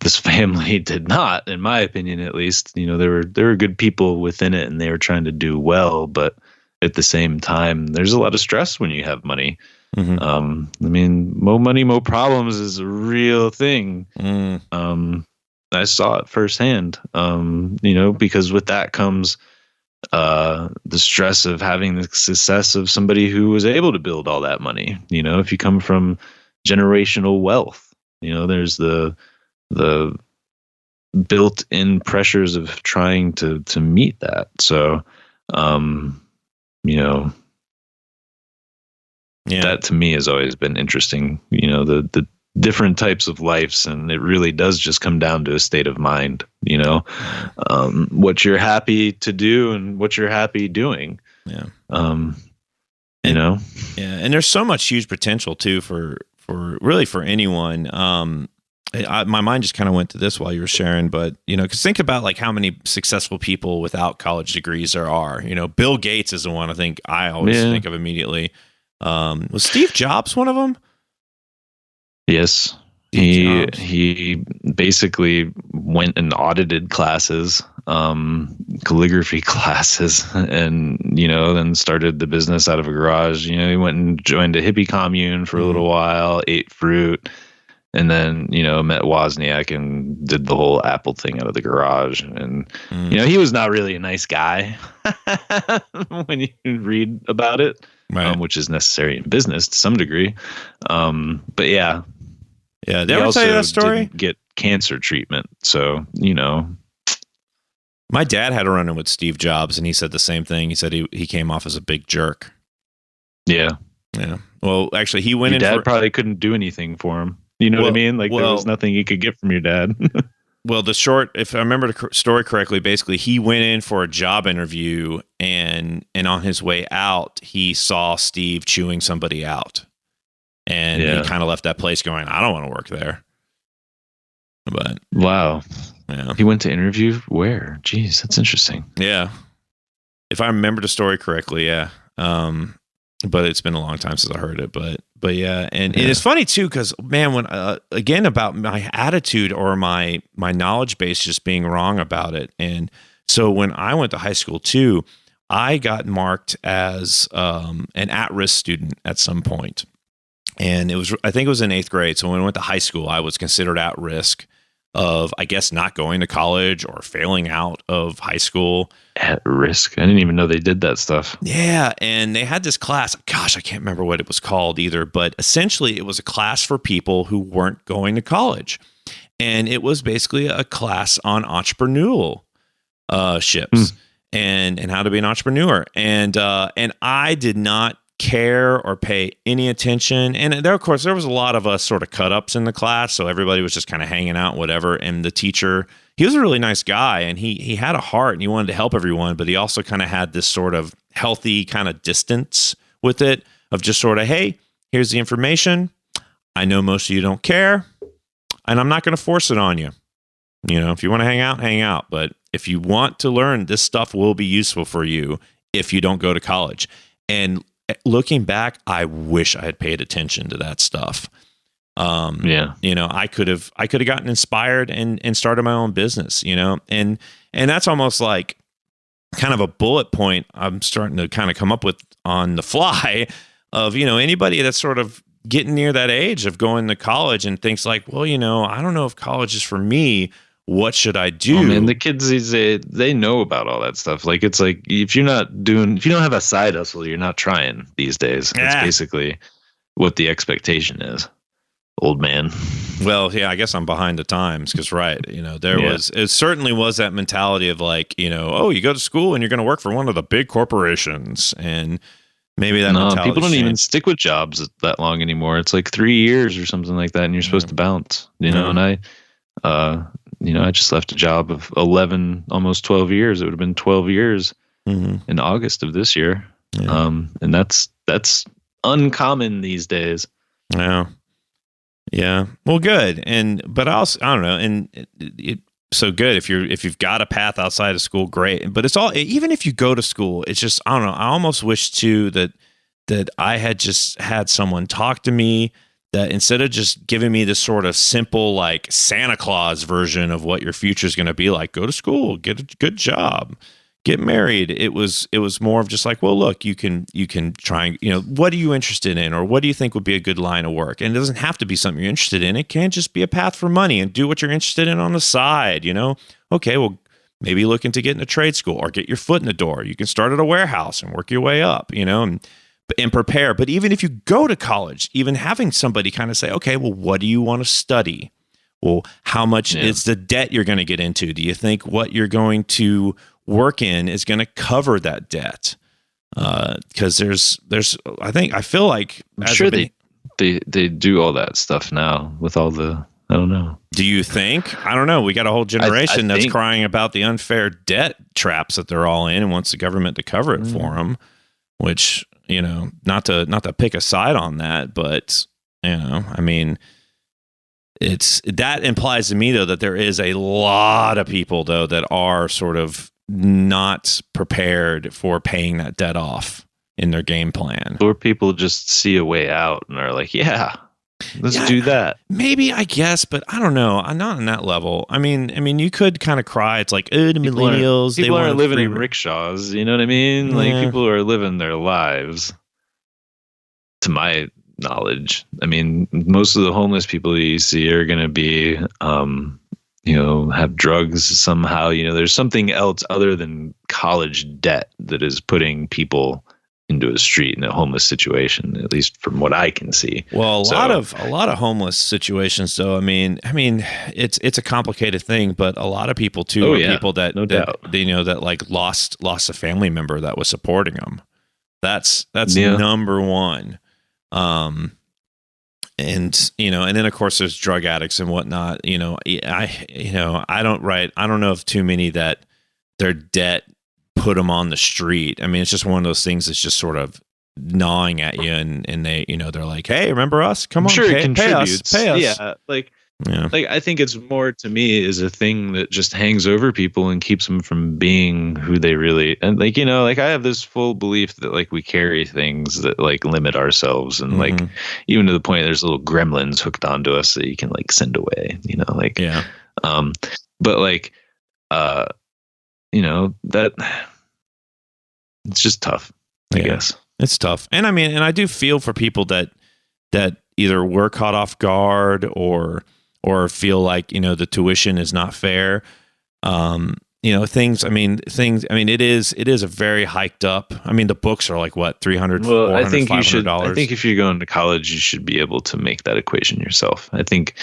This family did not, in my opinion, at least. There were good people within it, and they were trying to do well, but at the same time, there's a lot of stress when you have money. Mm-hmm. I mean, mo money, mo problems is a real thing. I saw it firsthand. Because with that comes the stress of having the success of somebody who was able to build all that money. If you come from generational wealth, there's the built-in pressures of trying to meet that. So, that to me has always been interesting. The different types of lives, and it really does just come down to a state of mind. What you're happy to do and what you're happy doing. Yeah. Yeah, and there's so much huge potential too for anyone. My mind just kind of went to this while you were sharing, but because think about like how many successful people without college degrees there are. Bill Gates is the one I think I always think of immediately. Was Steve Jobs one of them? Yes. He basically went and audited classes, calligraphy classes, and then started the business out of a garage. He went and joined a hippie commune for a little while, ate fruit, and then met Wozniak and did the whole Apple thing out of the garage. And he was not really a nice guy when you read about it, right. Which is necessary in business to some degree. But yeah. Yeah, did I ever tell you that story? Didn't get cancer treatment, so My dad had a run-in with Steve Jobs, and he said the same thing. He said he came off as a big jerk. Yeah. Well, actually, he went your dad probably couldn't do anything for him. You know what I mean? Like there was nothing he could get from your dad. Well, if I remember the story correctly, basically he went in for a job interview, and on his way out, he saw Steve chewing somebody out. And he kind of left that place going, I don't want to work there. But wow. Yeah. He went to interview where? Jeez, that's interesting. Yeah. If I remember the story correctly, yeah. But it's been a long time since I heard it. But yeah. And it's funny too, because man, when again about my attitude or my knowledge base just being wrong about it. And so when I went to high school too, I got marked as an at-risk student at some point. And I think it was in 8th grade. So when I went to high school, I was considered at risk of, I guess, not going to college or failing out of high school. At risk? I didn't even know they did that stuff. Yeah. And they had this class. Gosh, I can't remember what it was called either. But essentially, it was a class for people who weren't going to college. And it was basically a class on entrepreneurial ships and how to be an entrepreneur. And I did not care or pay any attention. And there, of course, there was a lot of us sort of cut-ups in the class, so everybody was just kind of hanging out, whatever. And the teacher, he was a really nice guy, and he had a heart, and he wanted to help everyone, but he also kind of had this sort of healthy kind of distance with it of just sort of, hey, here's the information. I know most of you don't care, and I'm not going to force it on you. If you want to hang out, hang out. But if you want to learn, this stuff will be useful for you if you don't go to college. And looking back, I wish I had paid attention to that stuff. I could have gotten inspired and started my own business, and that's almost like kind of a bullet point I'm starting to kind of come up with on the fly of, anybody that's sort of getting near that age of going to college and thinks like, well, I don't know if college is for me. What should I do? Oh, man, the kids these days, they know about all that stuff. Like, it's like, if you don't have a side hustle, you're not trying these days. That's basically what the expectation is. Old man. Well, yeah, I guess I'm behind the times because, right, it certainly was that mentality of like, oh, you go to school and you're going to work for one of the big corporations. And maybe that mentality. People don't even stick with jobs that long anymore. It's like 3 years or something like that. And you're supposed to bounce, and I just left a job of 11, almost 12 years. It would have been 12 years in August of this year. Yeah. And that's uncommon these days. Yeah. Yeah. Well, good. But also, I don't know. And so good. If you've got a path outside of school, great. But it's all, even if you go to school, it's just, I don't know. I almost wish too that I had just had someone talk to me that instead of just giving me this sort of simple like Santa Claus version of what your future is going to be like, go to school, get a good job, get married. It was more of just like, well, look, you can try and, what are you interested in, or what do you think would be a good line of work? And it doesn't have to be something you're interested in. It can just be a path for money, and do what you're interested in on the side, Okay, well, maybe look into getting a trade school or get your foot in the door. You can start at a warehouse and work your way up, and prepare. But even if you go to college, even having somebody kind of say, okay, well, what do you want to study? Well, how much is the debt you're going to get into? Do you think what you're going to work in is going to cover that debt? Because I feel like I'm sure they do all that stuff now with all the, I don't know. Do you think? I don't know. We got a whole generation that's crying about the unfair debt traps that they're all in and wants the government to cover it for them, which, not to pick a side on that, but, I mean, that implies to me, though, that there is a lot of people, though, that are sort of not prepared for paying that debt off in their game plan. Or people just see a way out and are like, let's do that. Maybe, I guess, but I don't know. I'm not on that level. I mean, you could kind of cry. It's like, the millennials. People aren't living in rickshaws. You know what I mean? Like, people are living their lives. To my knowledge, I mean, most of the homeless people you see are going to be, have drugs somehow. There's something else other than college debt that is putting people into a street in a homeless situation, at least from what I can see. Well, a lot of homeless situations, though. I mean, it's a complicated thing, but a lot of people too are people that no doubt that like lost a family member that was supporting them. That's number one. And then of course there's drug addicts and whatnot. I don't know of too many that their debt put them on the street. I mean, it's just one of those things that's just sort of gnawing at you, and they, they're like, hey, remember us? Come on, sure, it contributes. Pay us. Yeah, like I think it's more, to me, is a thing that just hangs over people and keeps them from being who they really, and like, I have this full belief that like we carry things that like limit ourselves, and like even to the point there's little gremlins hooked onto us that you can like send away, but like that it's just tough, I guess. It's tough. And I mean, and I do feel for people that either were caught off guard or feel like, the tuition is not fair. It is a very hiked up. I mean, the books are like what, $300, $400, I think $500. I think if you're going to college, you should be able to make that equation yourself. I think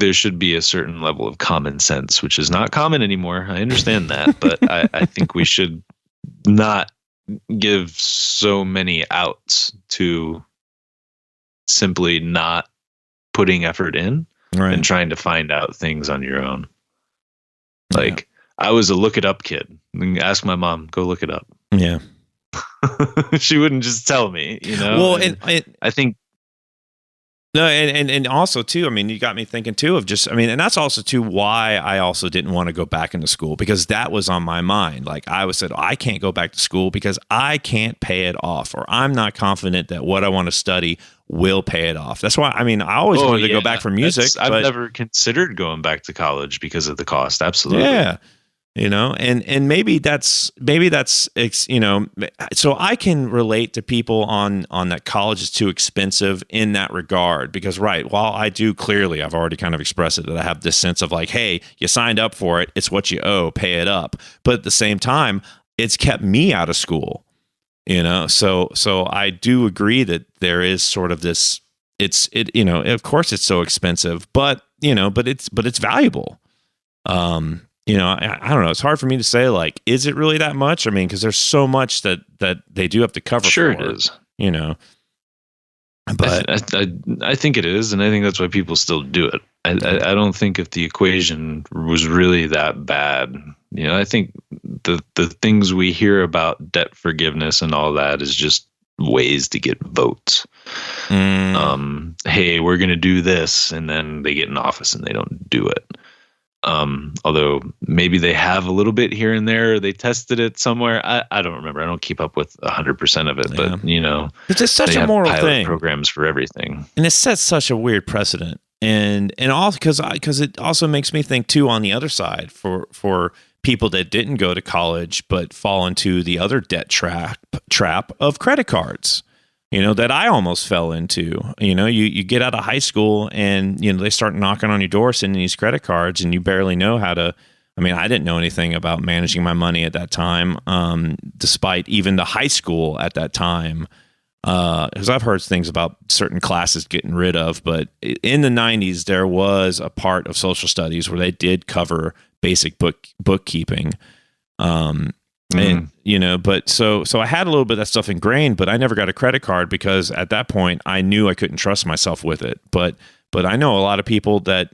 there should be a certain level of common sense, which is not common anymore. I understand that, but I think we should not give so many outs to simply not putting effort in and trying to find out things on your own. Like, I was a look it up kid. Ask my mom, go look it up. Yeah. She wouldn't just tell me, Well, I think. No, and also too, I mean, you got me thinking too of just, I mean, and that's also too why I also didn't want to go back into school, because that was on my mind. Like I said, I can't go back to school because I can't pay it off, or I'm not confident that what I want to study will pay it off. That's why, I mean, I always wanted to go back for music. I've never considered going back to college because of the cost. Absolutely. Yeah. And maybe that's, so I can relate to people on that college is too expensive in that regard, because while I do clearly, I've already kind of expressed it, that I have this sense of like, hey, you signed up for it, it's what you owe, pay it up. But at the same time, it's kept me out of school, so I do agree that there is sort of this, of course it's so expensive, but it's valuable. I don't know. It's hard for me to say, like, is it really that much? I mean, because there's so much that they do have to cover. Sure, for, it is. But I think it is, and I think that's why people still do it. I don't think if the equation was really that bad. I think the things we hear about debt forgiveness and all that is just ways to get votes. Hey, we're going to do this, and then they get in office and they don't do it. Although maybe they have a little bit here and there, or they tested it somewhere. I don't remember. I don't keep up with 100% of it, but it's such they a have moral pilot thing. programs for everything, and it sets such a weird precedent. And also because it also makes me think too, on the other side, for people that didn't go to college but fall into the other debt trap of credit cards, that I almost fell into. You get out of high school and they start knocking on your door sending these credit cards, and you barely know how to. I mean, I didn't know anything about managing my money at that time, despite even the high school at that time. Because I've heard things about certain classes getting rid of, but in the 90s, there was a part of social studies where they did cover basic bookkeeping. And, but so I had a little bit of that stuff ingrained, but I never got a credit card because at that point I knew I couldn't trust myself with it. But I know a lot of people that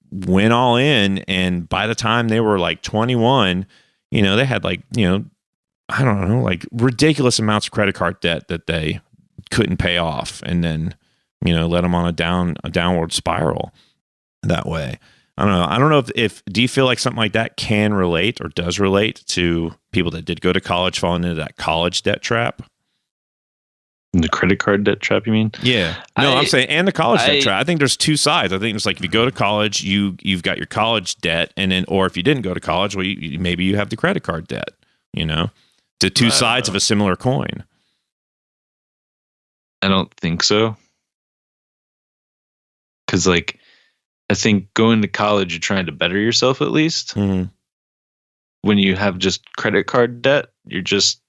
went all in, and by the time they were like 21, they had I don't know, like ridiculous amounts of credit card debt that they couldn't pay off, and then, let them on a downward spiral that way. I don't know. I don't know if do you feel like something like that can relate or does relate to people that did go to college falling into that college debt trap? The credit card debt trap, you mean? Yeah. No, I'm saying, and the college debt trap. I think there's two sides. I think it's like if you go to college, you've got your college debt, and then, or if you didn't go to college, well, maybe you have the credit card debt. The two sides of a similar coin. I don't think so. Because, I think going to college, you're trying to better yourself at least. Mm-hmm. When you have just credit card debt, you're just,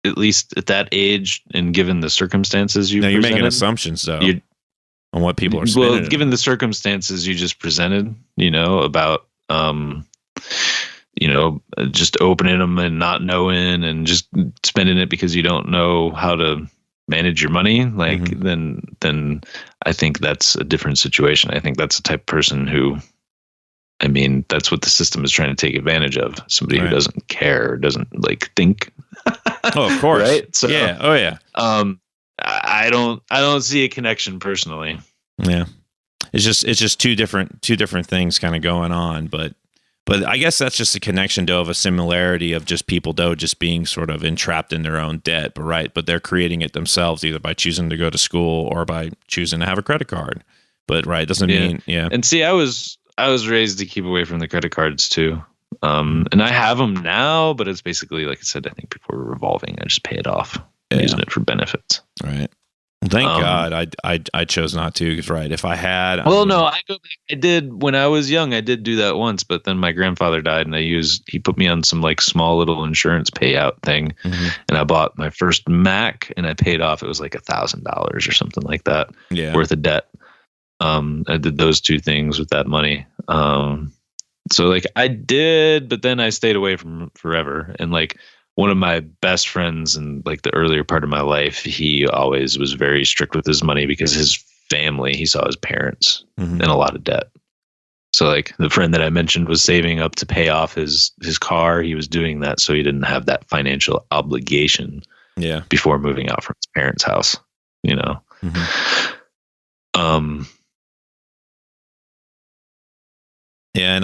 at least at that age, and given the circumstances you're making assumptions, though, on what people are spending. Well, given the circumstances you just presented, about... just opening them and not knowing, and just spending it because you don't know how to manage your money, then I think that's a different situation. I think that's the type of person who, that's what the system is trying to take advantage of. Somebody who doesn't care, doesn't think. Oh, of course. Right? So, yeah. Oh, yeah. I don't see a connection personally. Yeah. It's just two different things kind of going on, but I guess that's just a connection, though, of a similarity of just people, though, just being sort of entrapped in their own debt. But they're creating it themselves, either by choosing to go to school or by choosing to have a credit card. But doesn't mean. And see, I was raised to keep away from the credit cards too, and I have them now. But it's basically, like I said, I think people are revolving. I just pay it off, using it for benefits. Right. Thank God I chose not to, because if I had... Well, no, I go back. I did, when I was young, I did do that once, but then my grandfather died, and he put me on some small little insurance payout thing, and I bought my first Mac, and I paid off, it was $1,000 or something like that worth of debt. I did those two things with that money. So I did, but then I stayed away from forever, and one of my best friends in the earlier part of my life, he always was very strict with his money because his family, he saw his parents in a lot of debt. So the friend that I mentioned was saving up to pay off his car. He was doing that so he didn't have that financial obligation before moving out from his parents' house, Yeah,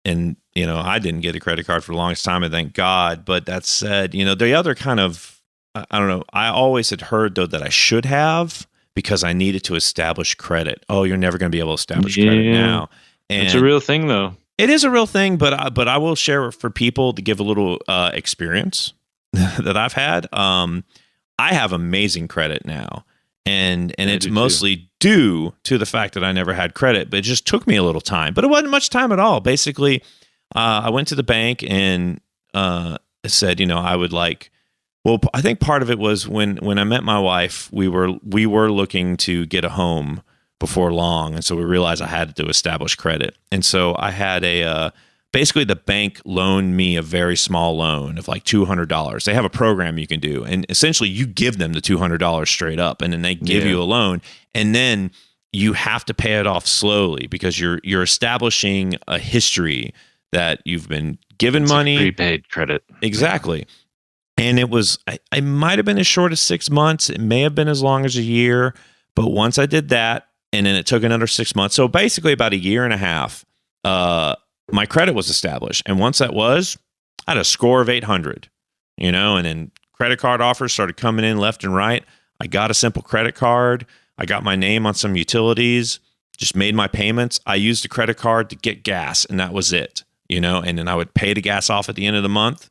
and I didn't get a credit card for the longest time, and thank God. But that said, the other kind of, I don't know, I always had heard, though, that I should have, because I needed to establish credit. Oh, you're never going to be able to establish credit now. And it's a real thing, though. It is a real thing, but I will share for people to give a little experience that I've had. I have amazing credit now. And it's mostly due to the fact that I never had credit, but it just took me a little time. But it wasn't much time at all. Basically, I went to the bank and said, I would well, I think part of it was when I met my wife, we were looking to get a home before long, and so we realized I had to establish credit. And so I had basically the bank loaned me a very small loan of $200. They have a program you can do, and essentially you give them the $200 straight up, and then they give you a loan, and then you have to pay it off slowly because you're establishing a history that you've been given money, prepaid credit. Exactly. And it was, I might have been as short as 6 months. It may have been as long as a year, but once I did that, and then it took another 6 months. So basically about a year and a half, my credit was established. And once that was, I had a score of 800, and then credit card offers started coming in left and right. I got a simple credit card. I got my name on some utilities, just made my payments. I used a credit card to get gas, and that was it, and then I would pay the gas off at the end of the month.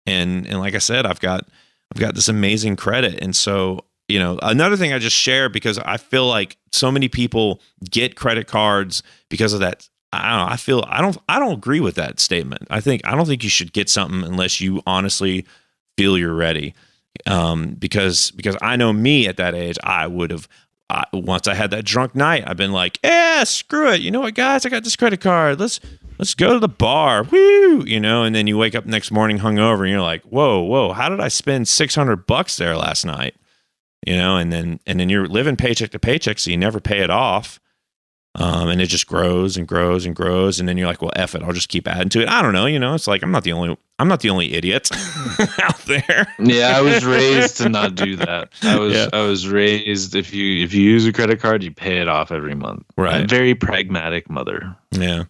And like I said, I've got this amazing credit. And so, another thing I just share, because I feel like so many people get credit cards because of that. I don't agree with that statement. I don't think you should get something unless you honestly feel you're ready. Because I know me at that age, I would have, once I had that drunk night, I've been like, screw it. You know what, guys, I got this credit card. Let's go to the bar. Woo. And then you wake up next morning hungover and you're like, whoa, how did I spend $600 there last night? And then you're living paycheck to paycheck, so you never pay it off. And it just grows and grows and grows. And then you're like, well, F it, I'll just keep adding to it. I don't know. It's like, I'm not the only idiot out there. Yeah. I was raised to not do that. I was raised, if you use a credit card, you pay it off every month. Right. A very pragmatic mother. Yeah.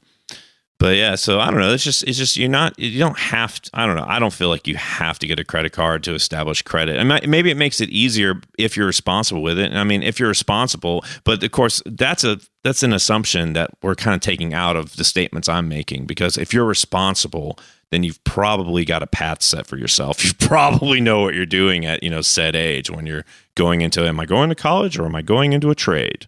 But yeah, so I don't know. It's just you don't have to, I don't know. I don't feel like you have to get a credit card to establish credit. And maybe it makes it easier if you're responsible with it. I mean, if you're responsible, but of course that's an assumption that we're kind of taking out of the statements I'm making, because if you're responsible, then you've probably got a path set for yourself. You probably know what you're doing at, said age when you're going into, am I going to college or am I going into a trade?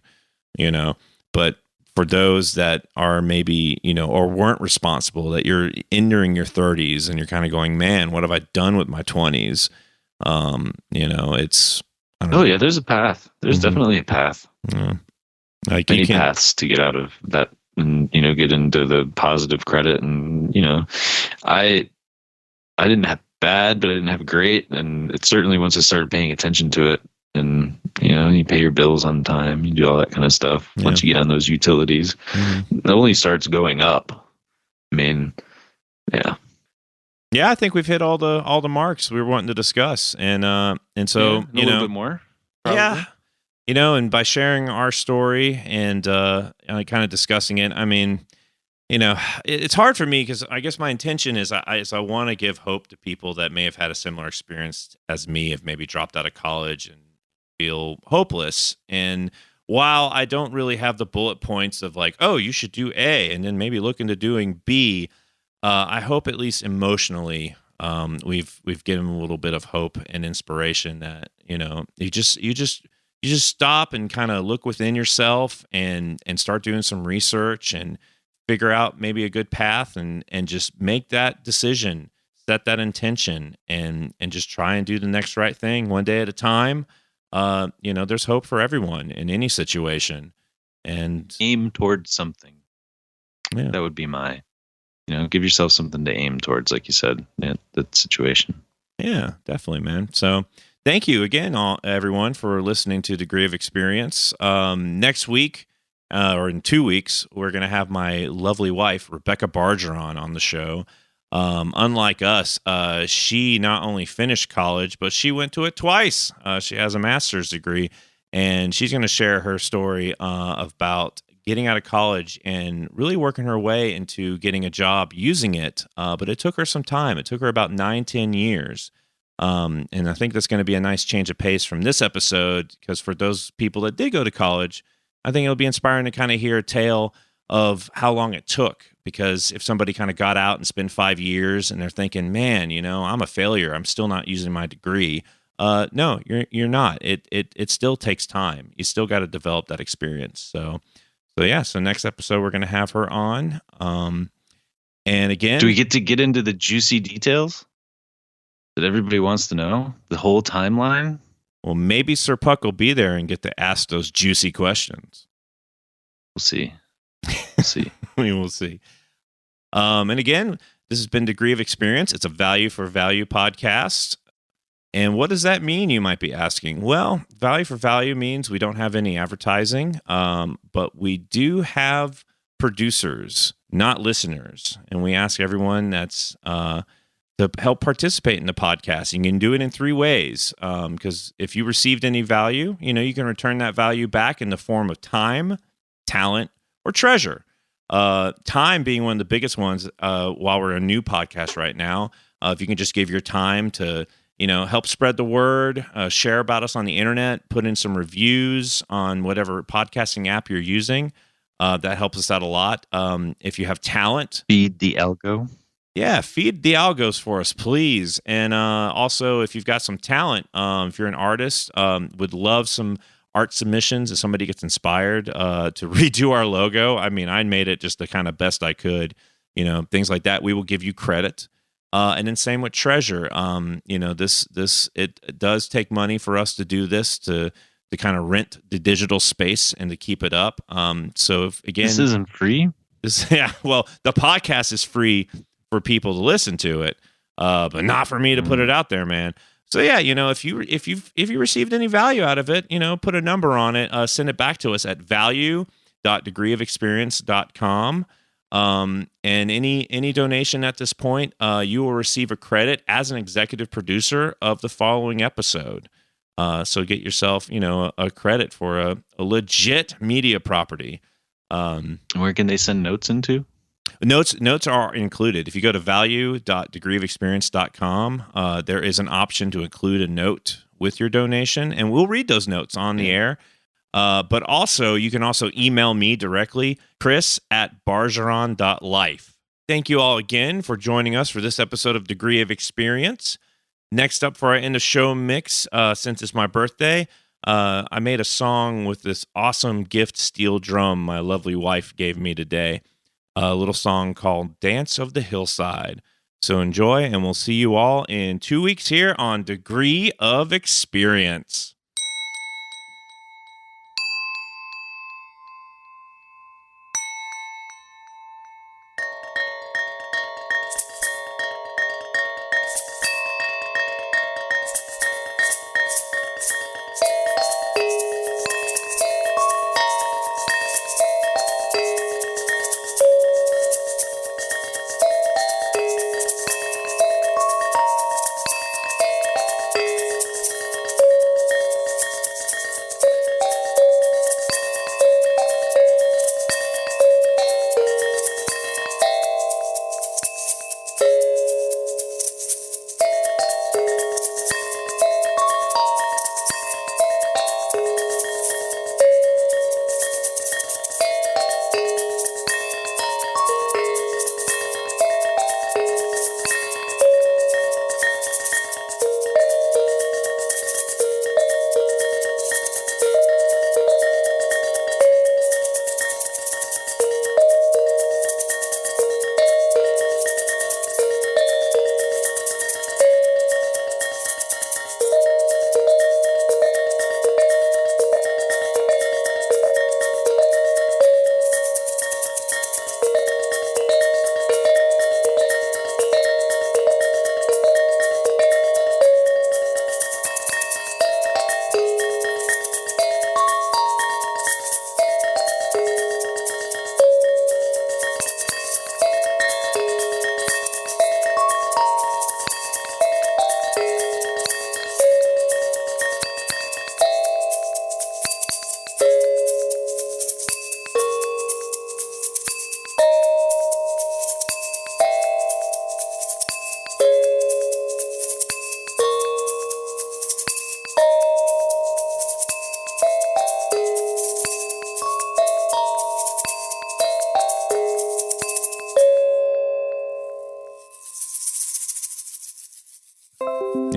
But for those that are maybe, or weren't responsible, that you're entering your 30s and you're kind of going, man, what have I done with my 20s? It's, I don't know. Yeah, there's a path. There's definitely a path. Yeah. Like many paths to get out of that and, get into the positive credit. And, I didn't have bad, but I didn't have great. And it certainly, once I started paying attention to it, and you pay your bills on time, you do all that kind of stuff. Yeah. Once you get on those utilities, it only starts going up. I mean, yeah. I think we've hit all the marks we were wanting to discuss, and so a little bit more. Probably. Yeah, and by sharing our story and kind of discussing it, I mean, it's hard for me because I guess my intention is I want to give hope to people that may have had a similar experience as me, have maybe dropped out of college and feel hopeless. And while I don't really have the bullet points of like, oh, you should do A and then maybe look into doing B, I hope at least emotionally we've given a little bit of hope and inspiration that you just stop and kind of look within yourself and start doing some research and figure out maybe a good path and just make that decision, set that intention, and just try and do the next right thing one day at a time. There's hope for everyone in any situation, and aim towards something. Yeah. That would be my, give yourself something to aim towards, like you said, that situation. Yeah, definitely, man. So thank you again, everyone, for listening to Degree of Experience. Next week, or in 2 weeks, we're going to have my lovely wife, Rebecca Bargeron, on the show. Unlike us, she not only finished college, but she went to it twice. She has a master's degree, and she's going to share her story about getting out of college and really working her way into getting a job using it. But it took her some time. It took her about 9-10 years. And I think that's going to be a nice change of pace from this episode, because for those people that did go to college, I think it'll be inspiring to kind of hear a tale of how long it took. Because if somebody kind of got out and spent 5 years and they're thinking, man, I'm a failure, I'm still not using my degree. No, you're not. It still takes time. You still got to develop that experience. So next episode we're going to have her on. And again, do we get to get into the juicy details that everybody wants to know? The whole timeline? Well, maybe Sir Puck will be there and get to ask those juicy questions. We'll see. We'll see. And again, this has been Degree of Experience. It's a value for value podcast. And what does that mean, you might be asking? Well, value for value means we don't have any advertising, but we do have producers, not listeners. And we ask everyone that's to help participate in the podcast. You can do it in 3 ways, because if you received any value, you can return that value back in the form of time, talent, or treasure. Time being one of the biggest ones. While we're a new podcast right now, if you can just give your time to, help spread the word, share about us on the internet, put in some reviews on whatever podcasting app you're using. That helps us out a lot. If you have talent, feed the algo. Yeah, feed the algos for us, please. And also, if you've got some talent, if you're an artist, would love some art submissions. If somebody gets inspired to redo our logo, I mean, I made it just the kind of best I could, things like that. We will give you credit. And then same with Treasure. It does take money for us to do this, to kind of rent the digital space and to keep it up. So again, this isn't free. Well, the podcast is free for people to listen to it, but not for me to put it out there, man. So yeah, if you received any value out of it, put a number on it, send it back to us at value.degreeofexperience.com. And any donation at this point, you will receive a credit as an executive producer of the following episode. So get yourself, a credit for a legit media property. Where can they send notes into? Notes are included. If you go to value.degreeofexperience.com, there is an option to include a note with your donation, and we'll read those notes on the air. But also, you can also email me directly, chris@bargeron.life. Thank you all again for joining us for this episode of Degree of Experience. Next up for our end of show mix, since it's my birthday, I made a song with this awesome gift steel drum my lovely wife gave me today. A little song called Dance of the Hillside. So enjoy, and we'll see you all in 2 weeks here on Degree of Experience.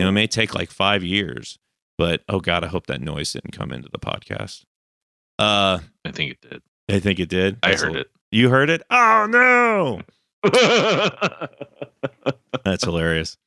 It may take like 5 years, but oh God, I hope that noise didn't come into the podcast. I think it did. I think it did. I heard it. You heard it? Oh no. That's hilarious.